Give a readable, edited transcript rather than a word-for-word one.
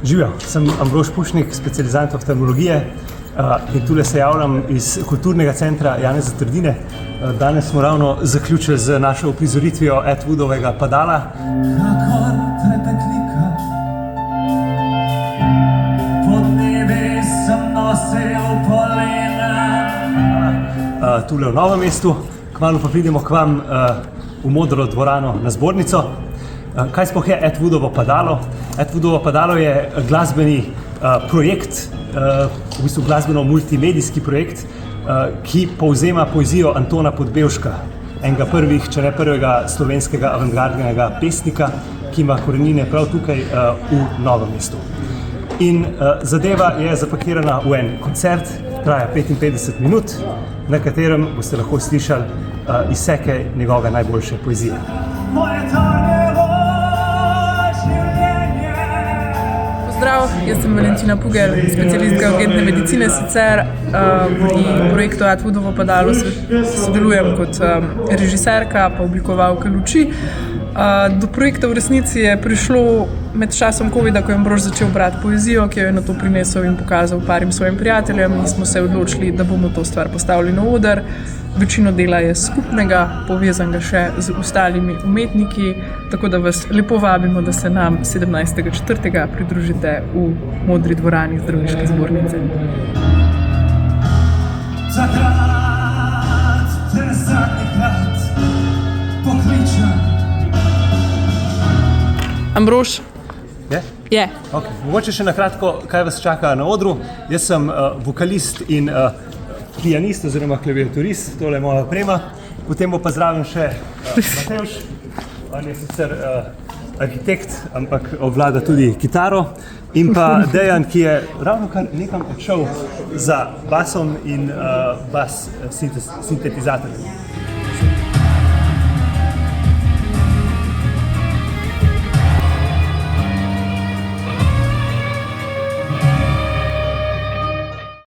Živijo, sem Ambrož Pušnik, specializant oftalmologije in tule se javljam iz kulturnega centra Janeza Trdine. Danes smo ravno zaključili z našo uprizoritvijo Atwoodovega Padala. Kakor trepetlika, podnevi sem nosil polena. Tule v Novem mestu, kmalu pa pridemo k vam v Modro dvorano na zbornico. Kaj sploh je Atwoodovo Padalo? Atwoodovo Padalo je glasbeni projekt, v bistvu glasbeno-multimedijski projekt, ki povzema poezijo Antona Podbevška, enega prvih, če ne prvega slovenskega avantgardnega pesnika, ki ima korenine prav tukaj v Novem mestu. In zadeva je zapakirana v en koncert, traja 55 minut, na katerem boste lahko slišali izseke njegove najboljše poezije. Zdrav, jaz sem Valentina Pugelj, specialistka urgentne medicine sicer. Pri projektu Atwoodovo Padalo sodelujem kot režiserka pa oblikovalka luči. Do projekta v resnici je prišlo med časom covida, ko je Ambrož začel brati poezijo, ki jo je nato prinesel in pokazal parim svojim prijateljem, in smo se odločili, da bomo to stvar postavili na oder. Večino dela je skupnega, povezanega še z ostalimi umetniki, tako da vas lepo vabimo, da se nam 17.4. pridružite v Modri dvorani Zdravniške zbornice. Takrat te zadnjikrat pokličem. Ambrož? Je? Je. Okay. Mogoče še na kratko, kaj vas čaka na odru. Jaz sem vokalist in pianist oziroma klaviaturist, tole je moja oprema. Potem bo pa zraven še Matevž, on je sicer arhitekt, ampak obvlada tudi kitaro. In pa Dejan, ki je ravno kar nekam odšel za basom in bas sintetizatorjem.